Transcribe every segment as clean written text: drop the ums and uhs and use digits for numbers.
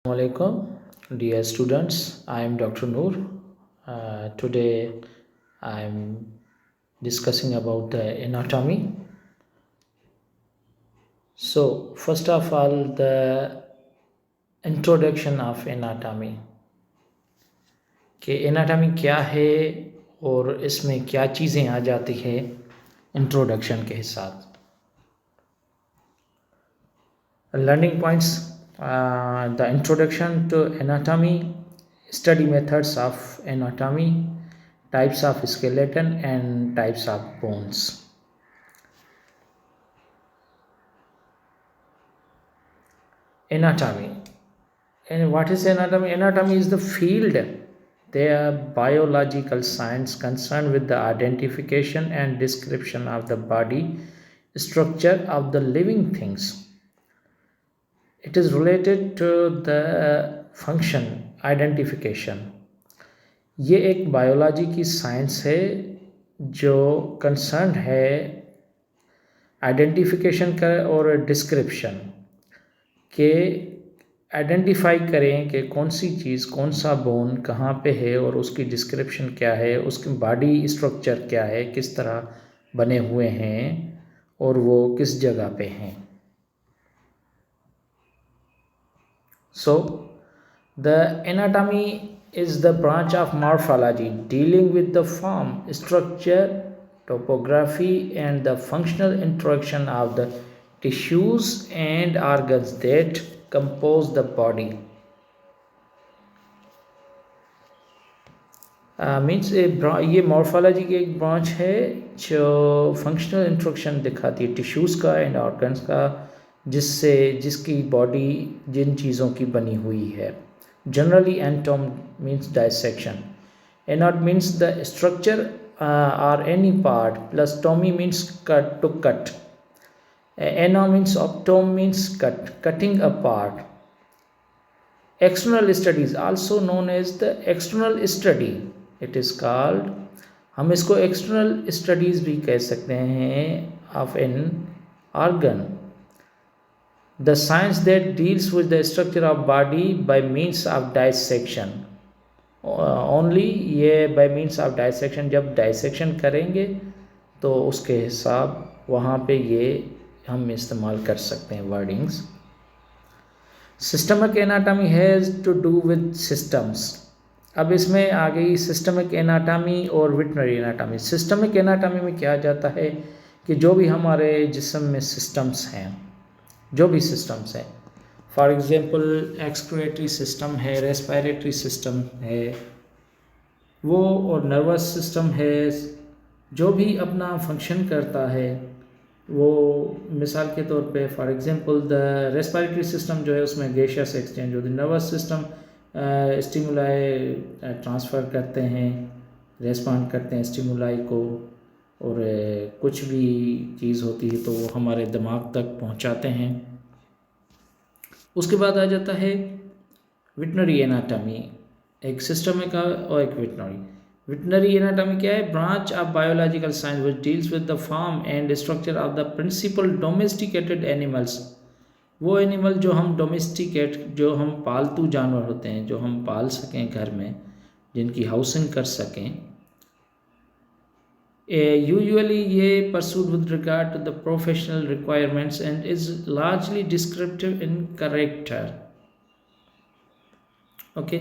Assalamualaikum, dear students. I am Dr. Noor. Today I am discussing about the anatomy. So, first of all, the introduction of anatomy. कि anatomy क्या है और इसमें क्या चीज़ें आ जाती है इंट्रोडक्शन के साथ. Learning points. The introduction to anatomy, study methods of anatomy, types of skeleton and types of bones. Anatomy. And what is anatomy? Anatomy is the field, the biological science concerned with the identification and description of the body structure of the living things. It is related to the function identification. ये एक biology की science है जो concern है identification का और description के identify करें कि कौन सी चीज़, कौन सा बोन कहाँ पे है और उसकी डिस्क्रिप्शन क्या है, उसकी बॉडी स्ट्रक्चर क्या है, किस तरह बने हुए हैं और वो किस जगह पे हैं. So, the anatomy is the branch of morphology dealing with the form, structure, topography and the functional interaction of the tissues and organs that compose the body. Means ये मॉर्फोलॉजी की एक ब्रांच है जो फंक्शनल इंट्रोडक्शन दिखाती है tissues का and organs का, जिसकी बॉडी जिन चीज़ों की बनी हुई है. Generally anatom means dissection, anat means the structure और any part, plus tomy means cut to cut, ana means optom means cutting a part. External studies also known as the external study, it is called, हम इसको external studies भी कह सकते हैं of an organ. The science that deals with the structure of body by means of dissection. Only ये by means of dissection, जब dissection करेंगे तो उसके हिसाब वहाँ पे ये हम इस्तेमाल कर सकते हैं wordings. Systemic anatomy has to do with systems. अब इसमें आ गई systemic anatomy और veterinary anatomy. Systemic anatomy में क्या जाता है कि जो भी हमारे जिस्म में systems हैं, जो भी सिस्टम्स हैं, फॉर एग्ज़ाम्पल एक्सक्रीटरी सिस्टम है, रेस्पिरेटरी सिस्टम है वो, और नर्वस सिस्टम है, जो भी अपना फंक्शन करता है वो, मिसाल के तौर पे for example the respiratory system जो है उसमें गैसियस एक्सचेंज होती है, नर्वस सिस्टम स्टिमुलाई ट्रांसफ़र करते हैं, रेस्पॉन्ड करते हैं स्टिमुलाई को, और कुछ भी चीज़ होती है तो वो हमारे दिमाग तक पहुंचाते हैं. उसके बाद आ जाता है वेटरनरी एनाटॉमी, एक सिस्टम का और एक वेटरनरी. वेटरनरी एनाटॉमी क्या है? Branch of biological science which deals with the form and structure of the principal domesticated animals. वो एनिमल जो हम डोमेस्टिकेट, जो हम पालतू जानवर होते हैं, जो हम पाल सकें घर में, जिनकी हाउसिंग कर सकें. Usually ये pursued with regard to the professional requirements and is largely descriptive in character. Okay,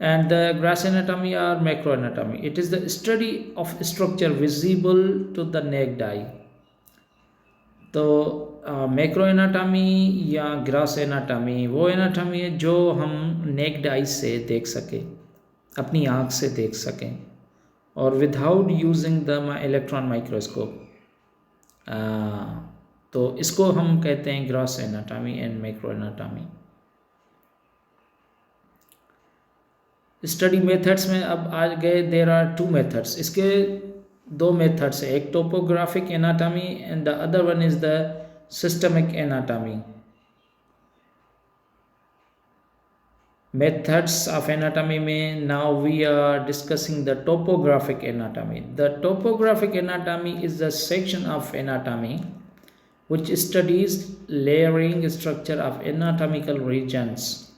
and the gross anatomy or macroanatomy, it is the study of structure visible to the naked eye. तो macro anatomy या grass anatomy वो anatomy है जो हम necked आई से देख सकें, अपनी आँख से देख सकें, और without using the electron microscope. तो इसको हम कहते हैं gross anatomy and macro anatomy. Study methods में अब आ गए, देर आर टू मेथड्स. इसके दो मेथड्स है, एक topographic anatomy and the other one is the systemic anatomy. Methods of anatomy में now we are discussing the topographic anatomy. The topographic anatomy is the section of anatomy which studies layering structure of anatomical regions.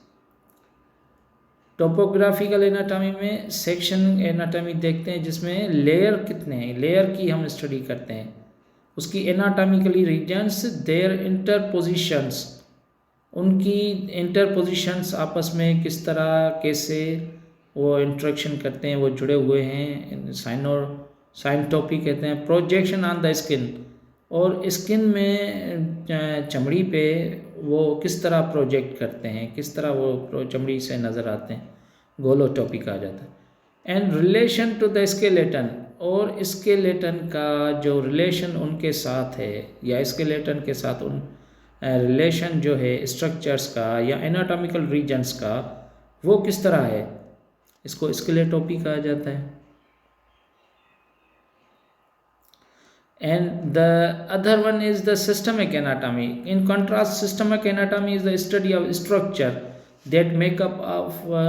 Topographical anatomy में section anatomy देखते हैं जिसमें layer कितने हैं, layer की हम study करते हैं, उसकी एनाटॉमिकली रीजन्स, देयर इंटरपोजिशंस, उनकी इंटरपोजिशंस आपस में किस तरह कैसे वो इंट्रैक्शन करते हैं, वो जुड़े हुए हैं, साइनटोपी कहते हैं। प्रोजेक्शन ऑन द स्किन, और स्किन में चमड़ी पे वो किस तरह प्रोजेक्ट करते हैं, किस तरह वो चमड़ी से नज़र आते हैं, गोलोटोपी कहा जाता है। And relation to the skeleton, और स्केलेटन का जो रिलेशन उनके साथ है या स्केलेटन के साथ उन रिलेशन जो है स्ट्रक्चर्स का या एनाटॉमिकल रीजन्स का वो किस तरह है, इसको स्केलेटोपी कहा जाता है। And the other one is the systemic anatomy. In contrast, systemic anatomy is the study of structure that make up of a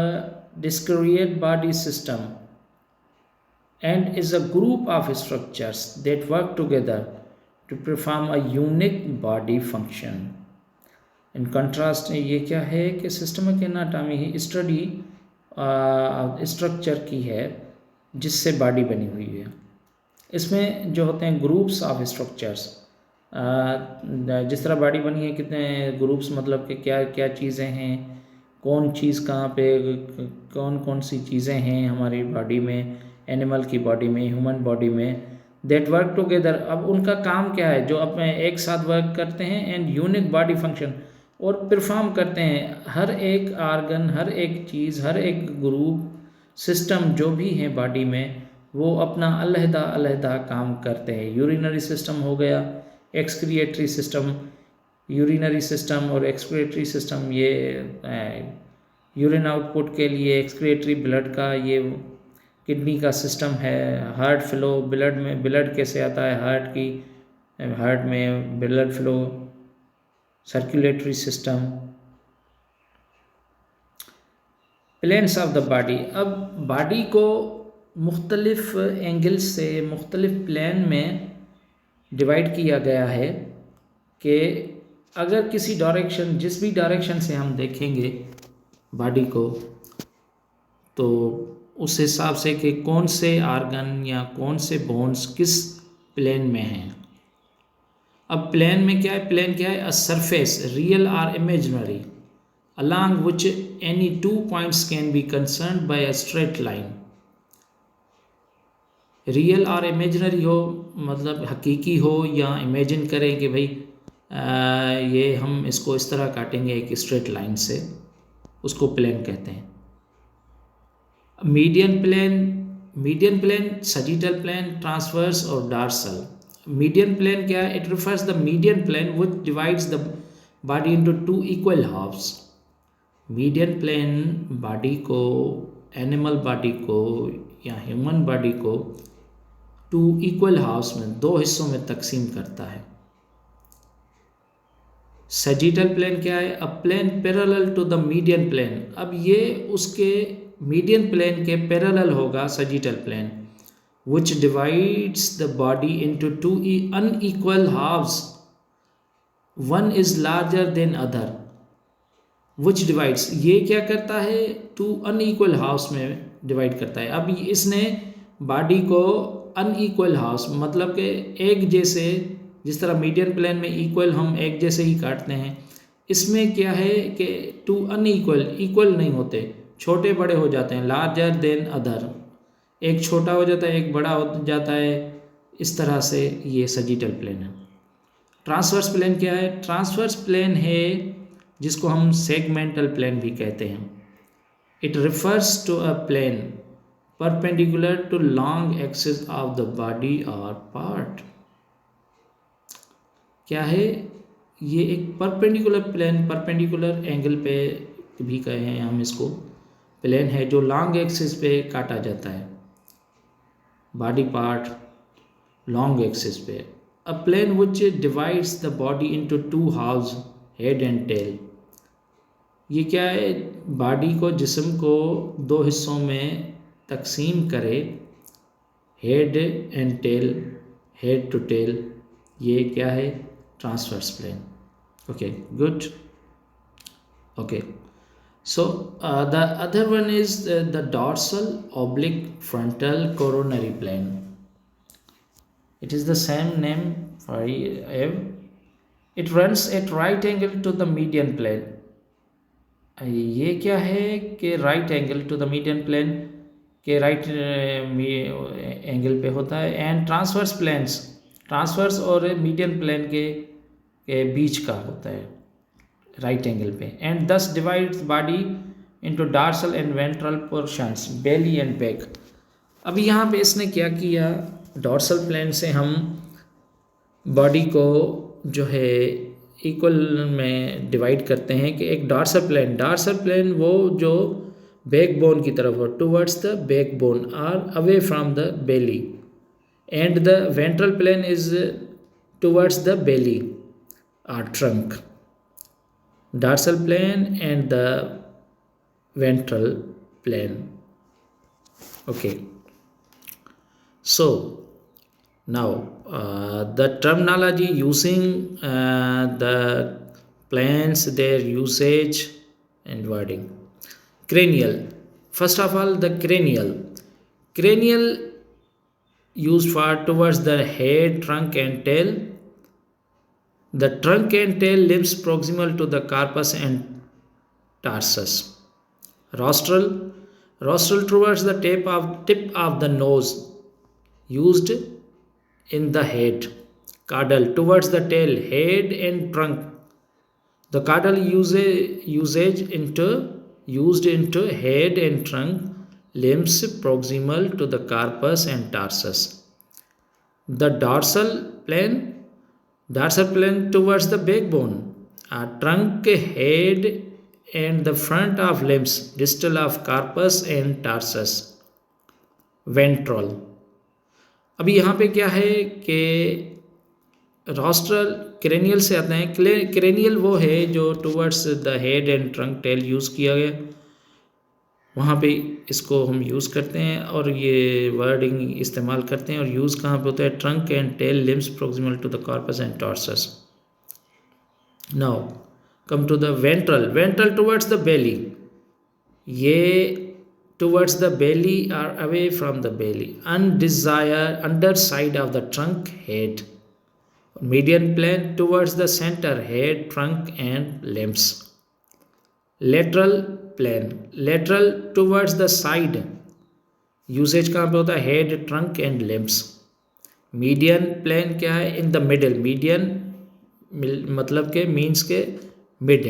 discrete body system and is a group of structures that work together to perform a unique body function. In contrast, ये क्या है कि systemic anatomy ही study structure की है जिससे body बनी हुई है। इसमें जो होते हैं ग्रुप्स ऑफ स्ट्रक्चर्स, जिस तरह बॉडी बनी है कितने ग्रुप्स, मतलब कि क्या क्या चीज़ें हैं, कौन चीज़ कहाँ पे, कौन कौन सी चीज़ें हैं हमारी बॉडी में, एनिमल की बॉडी में, ह्यूमन बॉडी में, दैट वर्क टुगेदर। अब उनका काम क्या है, जो अब एक साथ वर्क करते हैं, एंड यूनिक बॉडी फंक्शन, और परफॉर्म करते हैं हर एक आर्गन, हर एक चीज़, हर एक ग्रुप सिस्टम जो भी है बॉडी में, वो अपना अलहदा अलहदा काम करते हैं। यूरिनरी सिस्टम हो गया, एक्सक्रिएटरी सिस्टम, यूरिनरी सिस्टम और एक्सक्रिएटरी सिस्टम, ये यूरिन आउटपुट के लिए, एक्सक्रिएटरी ब्लड का ये किडनी का सिस्टम है, हार्ट फ्लो, ब्लड में ब्लड कैसे आता है, हार्ट में blood flow, circulatory system, planes of the body. अब बॉडी को मुख्तलिफ एंगल से मुख्तलिफ प्लेन में डिवाइड किया गया है कि अगर किसी डायरेक्शन, जिस भी डायरेक्शन से हम देखेंगे बॉडी को, तो उस हिसाब से कि कौन से आर्गन या कौन से बोन्स किस प्लेन में हैं। अब प्लेन में क्या है, प्लेन क्या है, अ सरफेस रियल और imaginary along which any 2 points can be concerned by a straight line। Real और इमेजिनरी हो, मतलब हकीकी हो, या इमेजिन करें कि भाई ये हम इसको इस तरह काटेंगे एक स्ट्रेट लाइन से, उसको प्लेन कहते हैं। Median plane, sagittal plane, transverse और डार्सल। मीडियन प्लेन क्या है, it refers the median plane which divides the body into 2 equal halves. Median plane body को, एनिमल बॉडी को या ह्यूमन बॉडी को 2 इक्वल हाफ्स में, 2 हिस्सों में तकसीम करता है। सजिटल प्लेन क्या है, a plane parallel to the median plane. अब ये उसके मीडियन प्लेन के पैरेलल होगा sagittal plane, which divides the body into 2 unequal halves, one is larger than other, which divides, ये क्या करता है, 2 unequal halves में डिवाइड करता है। अब इसने बॉडी को अनइक्वल हाफ्स, मतलब कि एक जैसे, जिस तरह मीडियन प्लेन में इक्वल हम एक जैसे ही काटते हैं, इसमें क्या है कि 2 अनइक्वल, इक्वल नहीं होते, छोटे बड़े हो जाते हैं, लार्जर देन अदर, एक छोटा हो जाता है, एक बड़ा हो जाता है, इस तरह से ये सजिटल प्लेन है। ट्रांसवर्स प्लेन क्या है, ट्रांसवर्स प्लेन है जिसको हम सेगमेंटल प्लेन भी कहते हैं। It refers to a plane perpendicular to long axis of the body और पार्ट। क्या है ये, एक परपेंडिकुलर प्लेन, परपेंडिकुलर एंगल पे भी कहे हैं हम इसको, प्लेन है जो लॉन्ग एक्सिस पे काटा जाता है, बॉडी पार्ट लॉन्ग एक्सिस पे। A plane which divides the body into 2 halves, head and tail. ये क्या है, बॉडी को, जिस्म को 2 हिस्सों में तकसीम करे, head and tail, head to tail, ये क्या है, transverse plane. Okay, good. Okay, So the other one is the dorsal oblique frontal coronary plane. It is the same name for it runs at right angle to the median plane. ये क्या है कि right angle to the median plane के right angle पे होता है and transverse और median plane के बीच का होता है राइट एंगल पे and this divides body into dorsal and ventral portions belly and back. अभी यहाँ पे इसने क्या किया, डॉर्सल प्लेन से हम बॉडी को जो है इक्वल में डिवाइड करते हैं कि एक डॉर्सल प्लेन वो जो बैकबोन की तरफ हो, towards the backbone or away from the belly and the ventral plane is towards the belly or trunk. dorsal plane and the ventral plane. Okay, so now the terminology using the planes, their usage and wording. Cranial, first of all the cranial used for towards the head, trunk and tail. The trunk and tail limbs proximal to the carpus and tarsus. Rostral towards the tip of the nose, used in the head. Caudal towards the tail, head and trunk. The caudal used into head and trunk limbs proximal to the carpus and tarsus. The dorsal plane towards the backbone, trunk, head and the front of limbs distal of carpus and tarsus. Ventral, अभी यहाँ पे क्या है कि रॉस्ट्रल cranial से आते हैं। Cranial वो है जो towards the head and trunk tail use किया गया, वहाँ पे इसको हम यूज़ करते हैं और ये वर्डिंग इस्तेमाल करते हैं। और यूज़ कहाँ पे होता है, trunk and tail limbs proximal to the carpus and tarsus. Now come to the ventral towards the belly, ये towards the belly are away from the belly, undesire under side of the trunk head. Median plane towards the centre head trunk and limbs. Lateral towards the side, usage कहाँ पे होता है, head trunk and limbs. Median plane क्या है, in the middle, median मतलब के means के mid.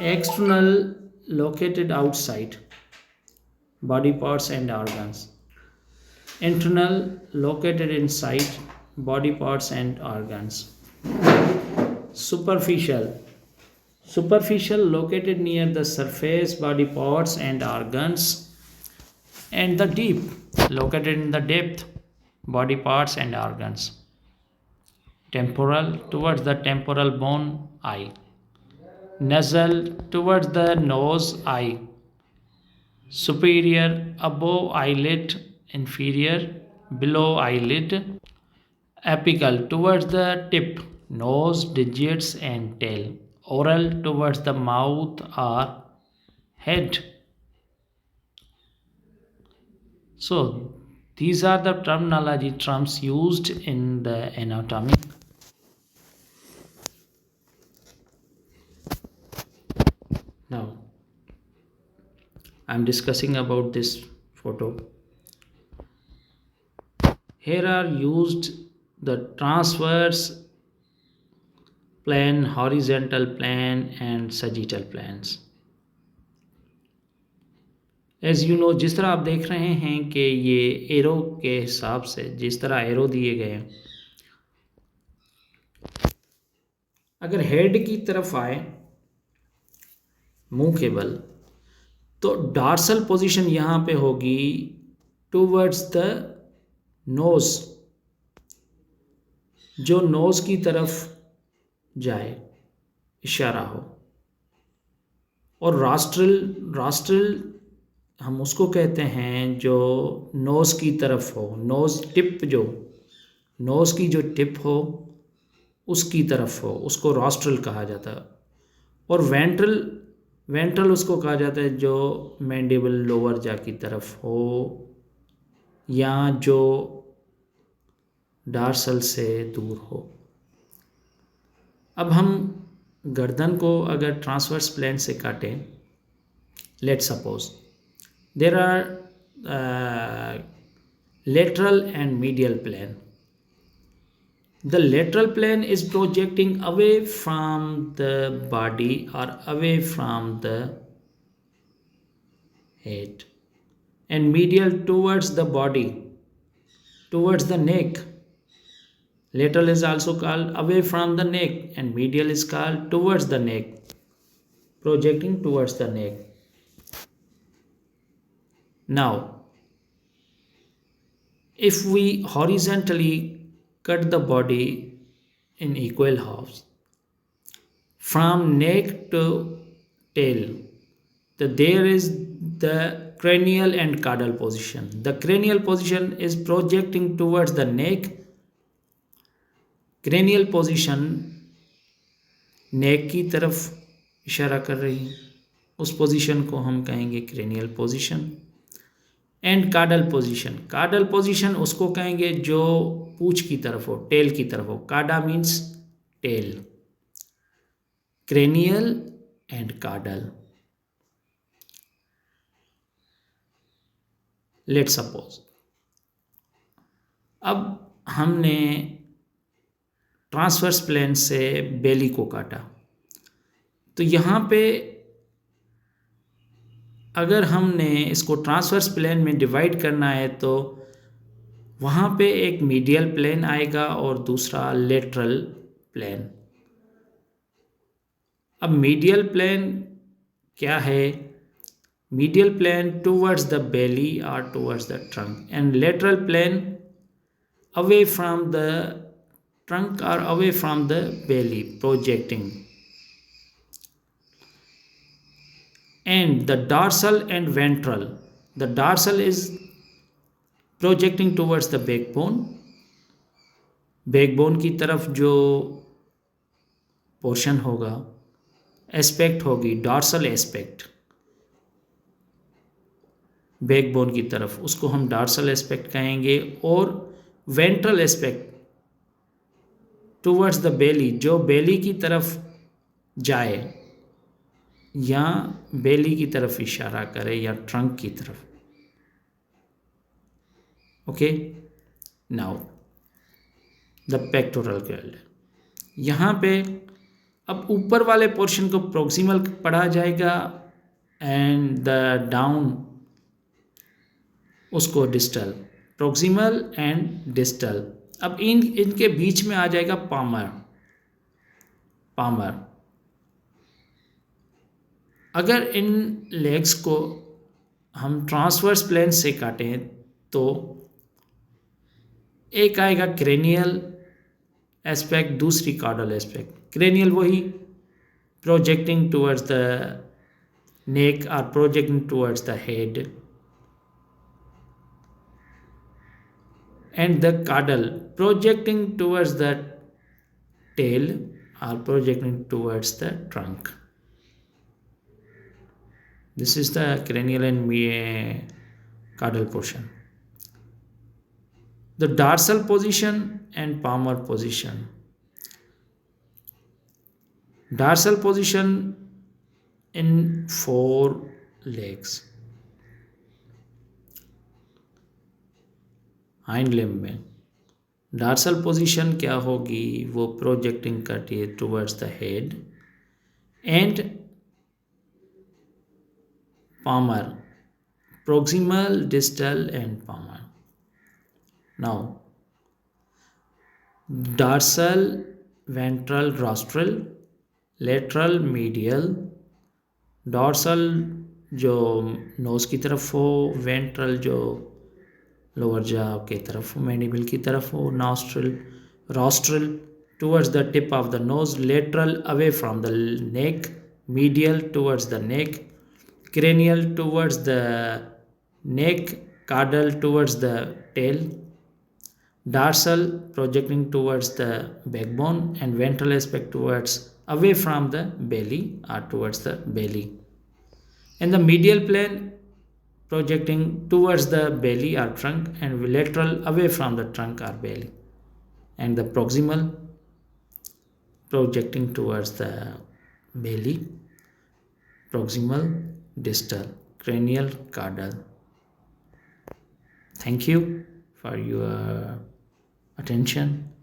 External located outside body parts and organs, internal located inside body parts and organs. Superficial located near the surface body parts and organs, and the deep located in the depth body parts and organs. Temporal towards the temporal bone eye. Nasal towards the nose eye. Superior above eyelid, inferior below eyelid. Apical towards the tip, nose, digits and tail. Oral towards the mouth or head. So these are the terminology terms used in the anatomy. Now I am discussing about this photo. Here are used the transverse plane, horizontal plane and sagittal planes. As you know, जिस तरह आप देख रहे हैं कि ये arrow के हिसाब से जिस तरह एरो दिए गए हैं, अगर हेड की तरफ आए मुंह के बल, तो डार्सल पोजीशन यहाँ पे होगी टूवर्ड्स द नोज, जो नोज की तरफ जाए इशारा हो। और रास्ट्रल हम उसको कहते हैं जो नोज की तरफ हो, नोज टिप, जो नोज की जो टिप हो उसकी तरफ हो, उसको रॉस्ट्रल कहा जाता है। और वेंट्रल वेंट्रल उसको कहा जाता है जो मैंडिबल लोअर जा की तरफ हो या जो डार्सल से दूर हो। अब हम गर्दन को अगर ट्रांसवर्स प्लेन से काटें, let suppose there are lateral and medial plane. The lateral plane is projecting away from the body or away from the head, and medial towards the body, towards the neck. Lateral is also called away from the neck, and medial is called towards the neck, projecting towards the neck. Now, if we horizontally cut the body in equal halves from neck to tail, there is the cranial and caudal position. The cranial position is projecting towards the neck. Cranial position neck की तरफ इशारा कर रही है, उस position को हम कहेंगे cranial position. And caudal position, caudal position उसको कहेंगे जो पूंछ की तरफ हो, टेल की तरफ हो। Cauda means tail. Cranial and caudal. Let suppose अब हमने ट्रांसवर्स प्लेन से बेली को काटा, तो यहाँ पे अगर हमने इसको ट्रांसवर्स प्लेन में डिवाइड करना है तो वहाँ पे एक मीडियल प्लेन आएगा और दूसरा लेटरल प्लेन। अब मीडियल प्लेन क्या है? medial plane towards the belly or towards the trunk, and lateral plane away from the trunk or away from the belly, projecting. And the dorsal and ventral, the dorsal is projecting towards the backbone, backbone की तरफ जो portion होगा, aspect होगी dorsal aspect, backbone की तरफ, उसको हम dorsal aspect कहेंगे। और वेंट्रल एस्पेक्ट टुवर्ड्स द बेली, जो बेली की तरफ जाए या बेली की तरफ इशारा करे या ट्रंक की तरफ। Okay, now the pectoral guild. यहाँ पे अब ऊपर वाले पोर्शन को प्रोक्सिमल पढ़ा जाएगा एंड द डाउन उसको डिस्टल, प्रोक्सिमल एंड डिस्टल। अब इनके बीच में आ जाएगा पामर। पामर अगर इन लेग्स को हम ट्रांसवर्स प्लेन से काटें तो एक आएगा क्रेनियल एस्पेक्ट, दूसरी कॉर्डल एस्पेक्ट। क्रेनियल वही प्रोजेक्टिंग टुवर्ड्स द नेक और projecting towards the head, and the caudal projecting towards the tail or projecting towards the trunk. This is the cranial and caudal portion. The dorsal position and palmar position. Dorsal position in 4 legs, hind limb में। Dorsal position क्या होगी? वो projecting करती है towards the head. And palmar proximal, distal and palmar. Now dorsal ventral rostral, lateral medial, dorsal जो nose की तरफ हो, वेंट्रल जो लोअर जा की तरफ, मैंडिबल की तरफ हो, nostril rostral towards the tip of the nose, lateral away from the neck, medial towards the neck, cranial towards the neck, caudal towards the tail, dorsal projecting towards the backbone, and ventral aspect towards away from the belly or towards the belly. In the medial plane, projecting towards the belly or trunk, and lateral away from the trunk or belly. And the proximal, projecting towards the belly, proximal, distal, cranial, caudal. Thank you for your attention.